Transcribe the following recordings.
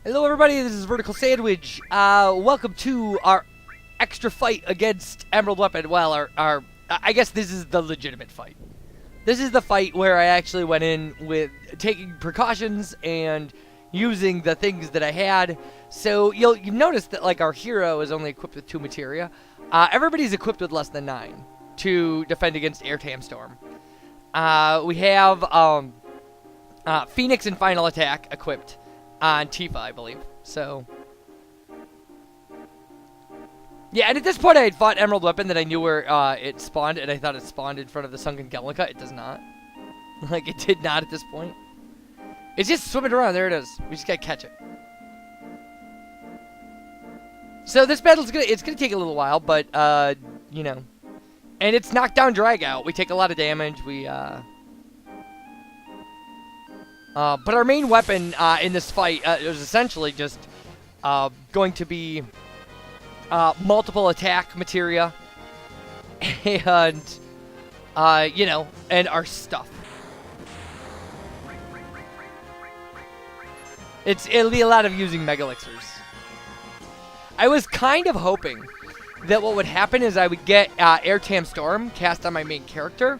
Hello everybody, this is VerticalSandwich. Welcome to our extra fight against Emerald Weapon. Well, I guess this is the legitimate fight. This is the fight where I actually went in with taking precautions and using the things that I had. So you've noticed that like our hero is only equipped with 2 materia. Everybody's equipped with less than 9 to defend against Airtam Storm. We have Phoenix and Final Attack equipped on Tifa, I believe. So, yeah, and at this point I had fought Emerald Weapon that I knew where it spawned, and I thought it spawned in front of the Sunken Gelnica. It does not. Like, it did not at this point. It's just swimming around. There it is. We just gotta catch it. So this battle's gonna take a little while, but, you know. And it's knockdown drag out. We take a lot of damage. But our main weapon in this fight is essentially just going to be multiple attack materia and, you know, and our stuff. It'll be a lot of using Mega Elixirs. I was kind of hoping that what would happen is I would get Airtam Storm cast on my main character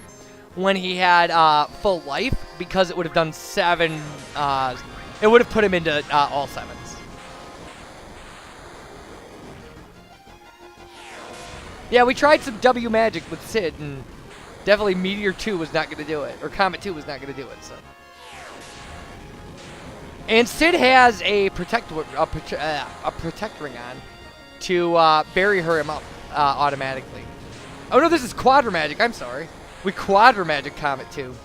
when he had full life, because it would have done 7, it would have put him into all 7s. Yeah, we tried some W magic with Sid, and definitely Meteor 2 was not going to do it, or Comet 2 was not going to do it, so. And Sid has a protect ring on to bury him up automatically. Oh no, this is Quadra Magic, I'm sorry. We Quadra Magic Comet 2.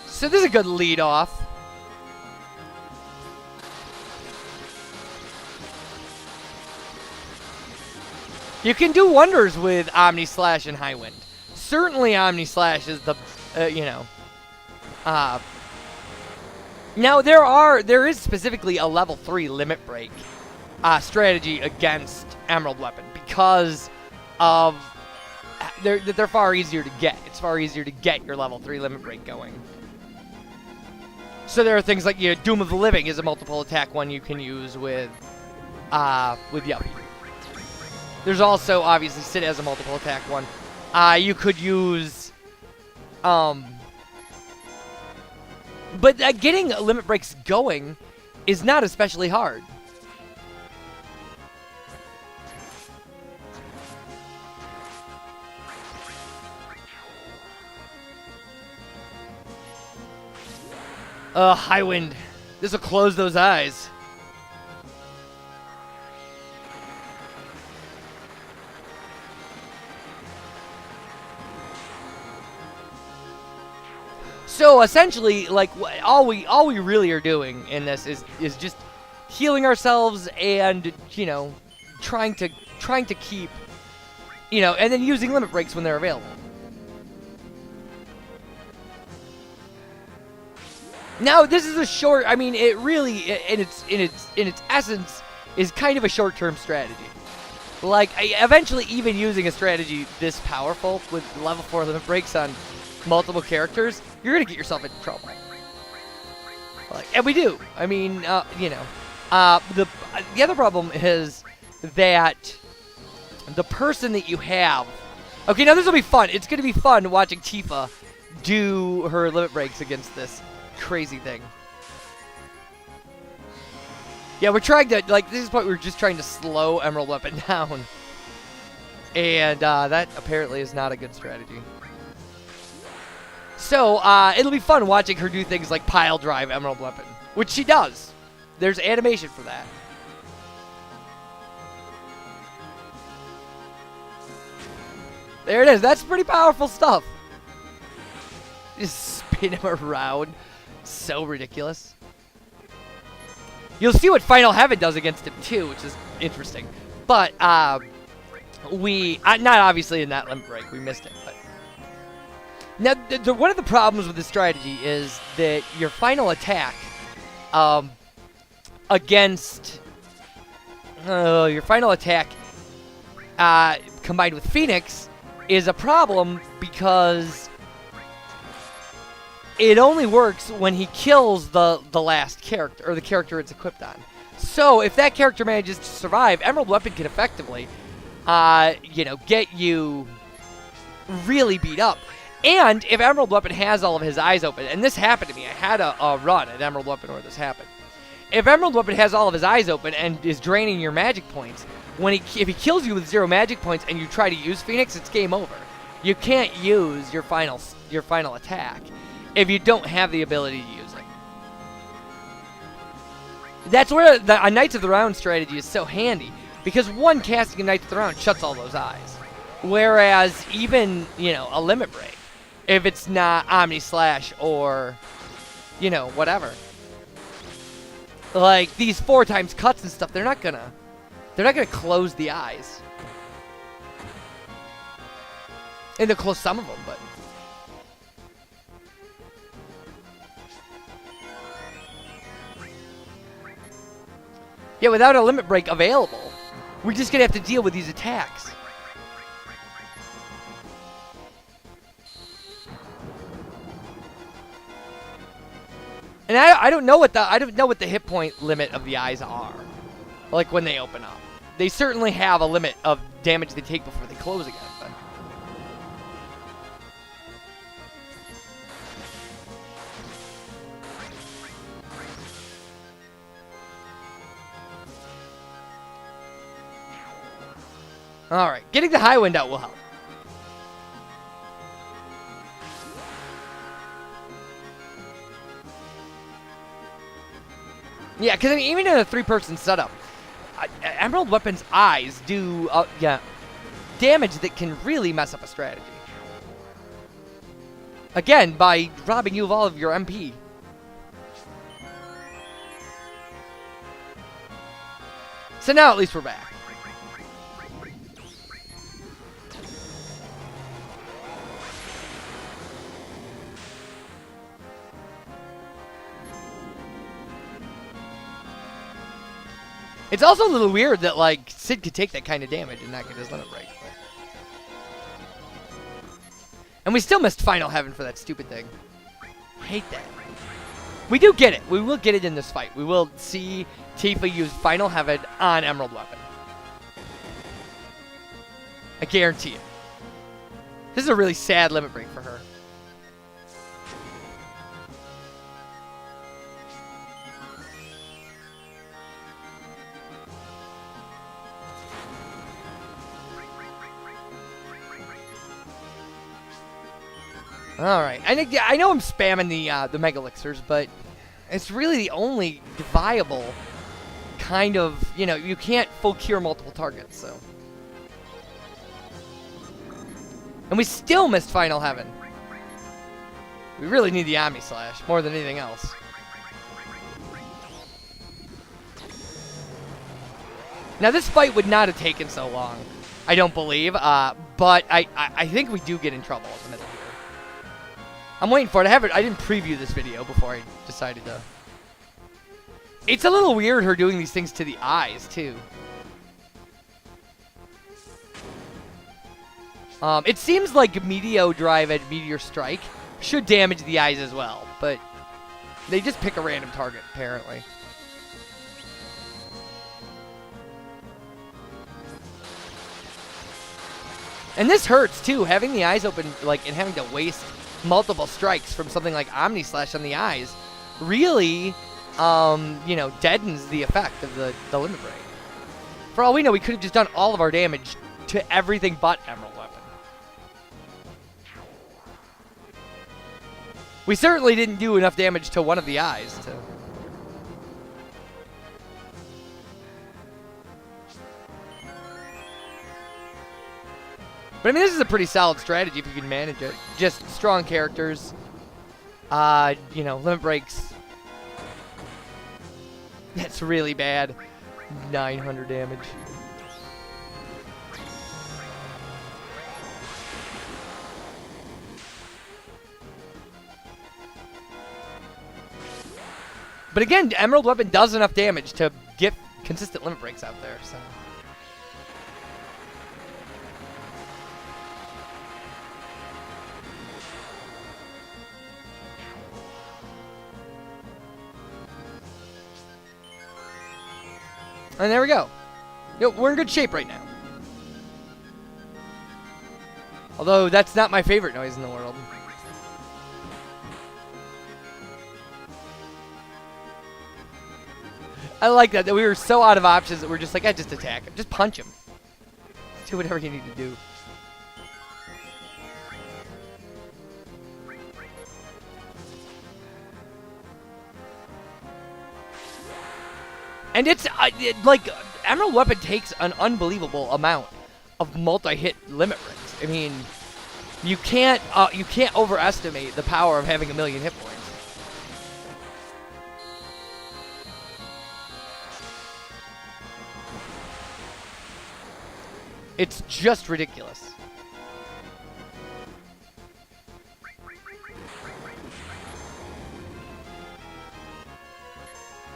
So this is a good lead off. You can do wonders with Omni Slash and High Wind. Certainly Omni Slash is the, you know. Now there is specifically a level 3 limit break strategy against Emerald Weapon, because of they're far easier to get. It's far easier to get your level 3 limit break going. So there are things like Doom of the Living is a multiple attack one you can use with Yuppie. There's also obviously Sid as a multiple attack one. You could use but getting limit breaks going is not especially hard. High Wind. This will close those eyes. So essentially, like, all we really are doing in this is just healing ourselves and, you know, trying to keep, you know, and then using limit breaks when they're available. Now, this is a short. I mean, it really, in its essence, is kind of a short-term strategy. Like, eventually, even using a strategy this powerful with level 4 limit breaks on multiple characters, you're gonna get yourself into trouble. Like, and we do. I mean, you know, the other problem is that the person that you have. Okay, now this will be fun. It's gonna be fun watching Tifa do her limit breaks against this crazy thing. Yeah, we're trying to, like, this is what we're just trying to slow Emerald Weapon down. And that apparently is not a good strategy. So, it'll be fun watching her do things like pile drive Emerald Weapon, which she does. There's animation for that. There it is. That's pretty powerful stuff. Just spin him around. So ridiculous. You'll see what Final Heaven does against him too, which is interesting. But we not obviously in that limit break, we missed it. But now one of the problems with this strategy is that your final attack against your final attack combined with Phoenix is a problem because it only works when he kills the last character, or the character it's equipped on. So if that character manages to survive, Emerald Weapon can effectively, you know, get you really beat up. And if Emerald Weapon has all of his eyes open, and this happened to me, I had a run at Emerald Weapon where this happened. If Emerald Weapon has all of his eyes open and is draining your magic points, if he kills you with 0 magic points and you try to use Phoenix, it's game over. You can't use your final attack if you don't have the ability to use it. That's where a Knights of the Round strategy is so handy, because one casting a Knights of the Round shuts all those eyes. Whereas even, you know, a Limit Break, if it's not Omni Slash or, you know, whatever, like these 4 times cuts and stuff, they're not gonna close the eyes. And they'll close some of them, but yeah, without a Limit Break available, we're just gonna have to deal with these attacks. And I don't know what the hit point limit of the eyes are, like when they open up. They certainly have a limit of damage they take before they close again. But all right, getting the high wind out will help. Yeah, because I mean, even in a 3-person setup, Emerald Weapon's eyes do damage that can really mess up a strategy. Again, by robbing you of all of your MP. So now at least we're back. It's also a little weird that, like, Sid could take that kind of damage and not get his Limit Break. But... and we still missed Final Heaven for that stupid thing. I hate that. We do get it. We will get it in this fight. We will see Tifa use Final Heaven on Emerald Weapon. I guarantee it. This is a really sad Limit Break for her. All right, I know I'm spamming the Mega Elixirs, but it's really the only viable kind of, you know, you can't full cure multiple targets, so. And we still missed Final Heaven. We really need the Omni Slash more than anything else. Now this fight would not have taken so long, I don't believe, but I think we do get in trouble ultimately. I'm waiting for it. I didn't preview this video before I decided to. It's a little weird her doing these things to the eyes, too. It seems like Meteor Drive and Meteor Strike should damage the eyes as well, but they just pick a random target, apparently. And this hurts, too, having the eyes open, like, and having to waste multiple strikes from something like Omni Slash on the eyes really, you know, deadens the effect of the Limit Break. For all we know, we could have just done all of our damage to everything but Emerald Weapon. We certainly didn't do enough damage to one of the eyes to... But I mean, this is a pretty solid strategy if you can manage it. Just strong characters, you know, Limit Breaks. That's really bad. 900 damage. But again, Emerald Weapon does enough damage to get consistent Limit Breaks out there, so... And there we go. Yep, we're in good shape right now. Although, that's not my favorite noise in the world. I like that we were so out of options that we're just like, just attack him. Just punch him. Do whatever you need to do. And it's, like, Emerald Weapon takes an unbelievable amount of multi-hit limit breaks. I mean, you can't overestimate the power of having 1,000,000 hit points. It's just ridiculous.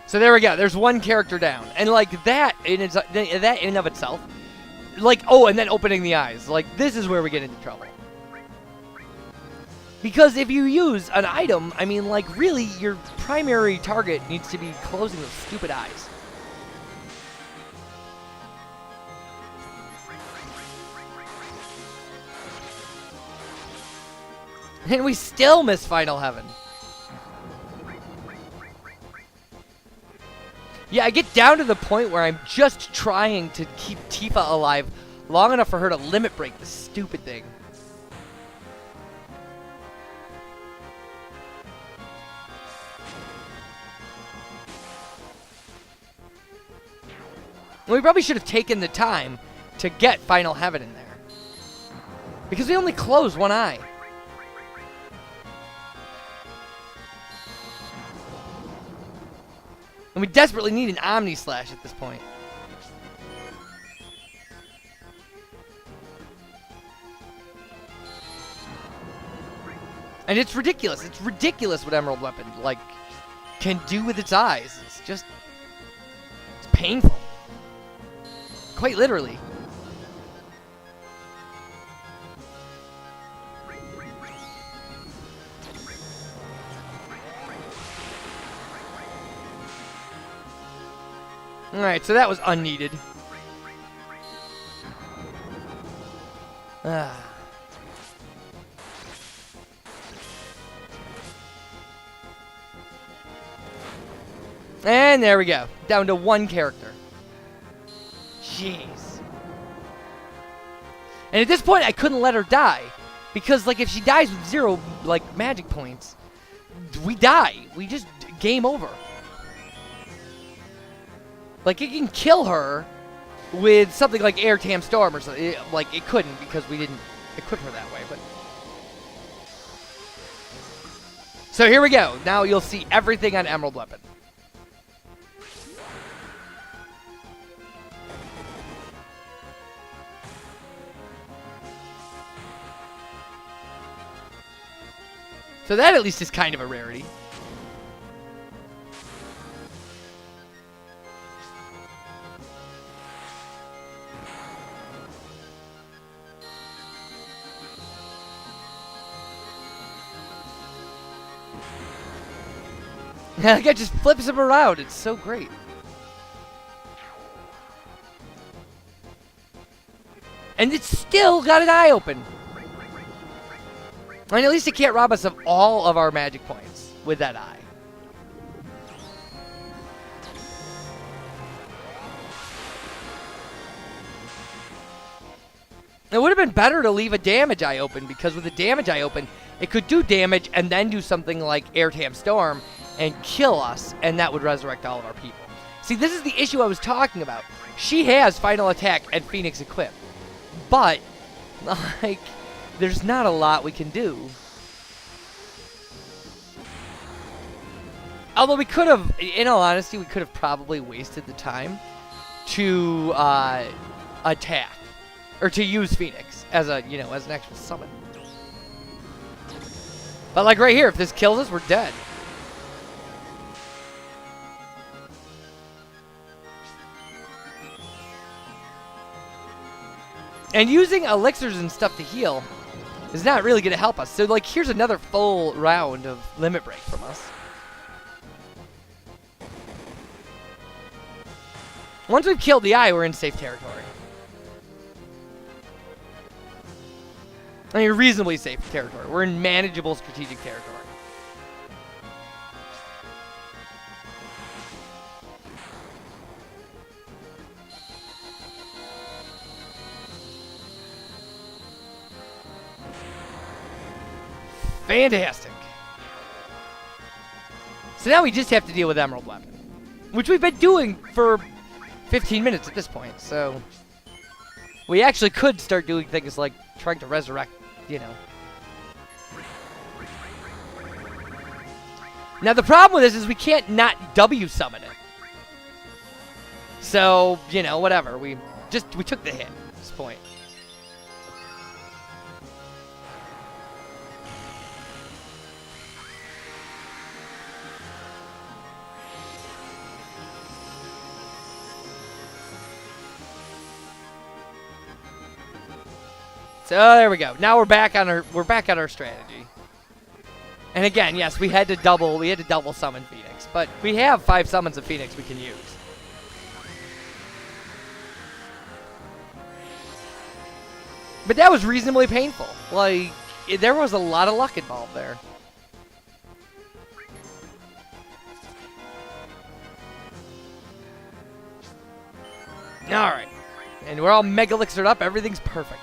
So there we go. There's one character down, and like that in and of itself, like and then opening the eyes, like this is where we get into trouble. Because if you use an item, I mean, like really, your primary target needs to be closing those stupid eyes. And we still miss Final Heaven. Yeah, I get down to the point where I'm just trying to keep Tifa alive long enough for her to limit break this stupid thing. We probably should have taken the time to get Final Heaven in there. Because we only closed one eye. And we desperately need an Omni Slash at this point. And it's ridiculous. It's ridiculous what Emerald Weapon, like, can do with its eyes. It's just... it's painful. Quite literally. Alright, so that was unneeded. And there we go. Down to one character. Jeez. And at this point, I couldn't let her die. Because, like, if she dies with 0, like, magic points, we die. We just game over. Like, it can kill her with something like Air Tam Storm or something. Like, it couldn't because we didn't equip her that way, but... So here we go. Now you'll see everything on Emerald Weapon. So that at least is kind of a rarity. That guy just flips him around. It's so great. And it's still got an eye open. I mean, at least it can't rob us of all of our magic points with that eye. It would have been better to leave a damage eye open, because with a damage eye open, it could do damage and then do something like Air Tam Storm and kill us, and that would resurrect all of our people. See, this is the issue I was talking about. She has Final Attack and Phoenix equipped, but, like, there's not a lot we can do. Although we could have, in all honesty, we could have probably wasted the time to attack, or to use Phoenix as a, you know, as an actual summon. But like right here, if this kills us, we're dead. And using elixirs and stuff to heal is not really going to help us. So, like, here's another full round of limit break from us. Once we've killed the eye, we're in safe territory. I mean, reasonably safe territory. We're in manageable strategic territory. Fantastic. So now we just have to deal with Emerald Weapon, which we've been doing for 15 minutes at this point, so we actually could start doing things like trying to resurrect, you know. Now the problem with this is we can't not W summon it. So, you know, whatever. We took the hit at this point. So there we go. Now we're back on our strategy. And again, yes, we had to double summon Phoenix, but we have 5 summons of Phoenix we can use. But that was reasonably painful. Like, there was a lot of luck involved there. Alright. And we're all mega elixired up. Everything's perfect.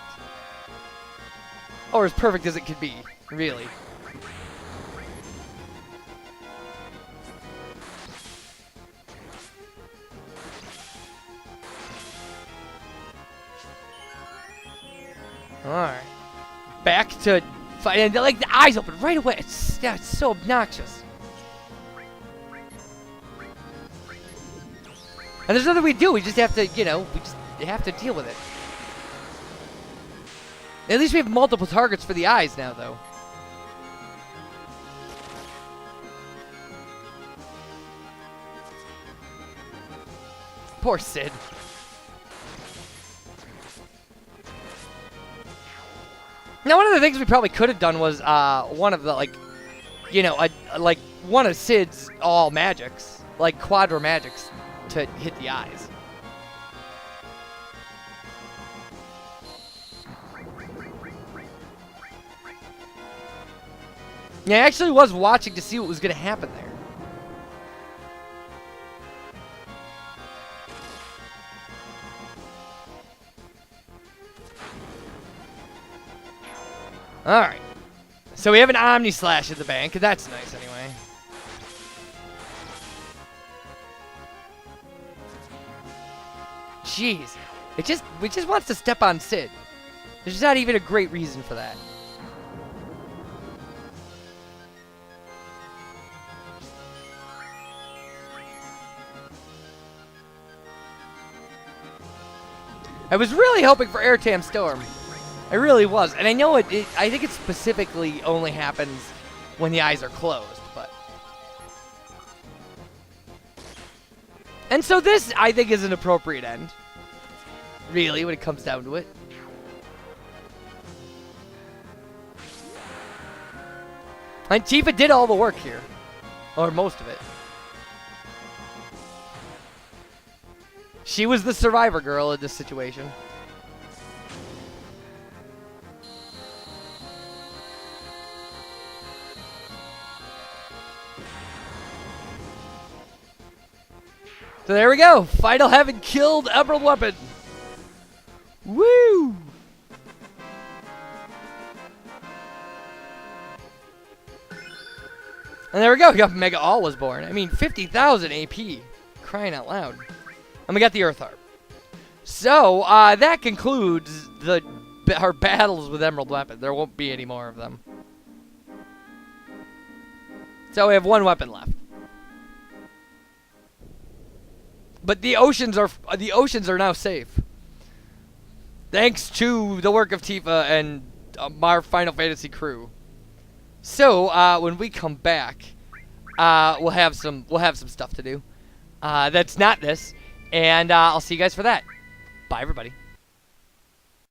Or as perfect as it could be, really. Alright. Back to... And like, the eyes open right away. It's so obnoxious. And there's nothing we do. We just have to, you know, we have to deal with it. At least we have multiple targets for the eyes now, though. Poor Sid. Now, one of the things we probably could have done was one of the, like, you know, like one of Sid's all magics, like Quadra magics, to hit the eyes. Yeah, I actually was watching to see what was going to happen there. Alright. So we have an Omni Slash at the bank, and that's nice anyway. Jeez. It just wants to step on Sid. There's not even a great reason for that. I was really hoping for Airtam Storm. I really was. And I know I think it specifically only happens when the eyes are closed, but... And so this, I think, is an appropriate end. Really, when it comes down to it. And Tifa did all the work here. Or most of it. She was the survivor girl in this situation. So there we go. Final having killed Emerald Weapon. Woo! And there we go. We got Mega All was born. I mean, 50,000 AP. Crying out loud. And we got the Earth Harp. So, that concludes our battles with Emerald Weapon. There won't be any more of them. So we have one weapon left. But the oceans are now safe. Thanks to the work of Tifa and our Final Fantasy crew. So, when we come back, we'll have some stuff to do. That's not this. And I'll see you guys for that. Bye, everybody.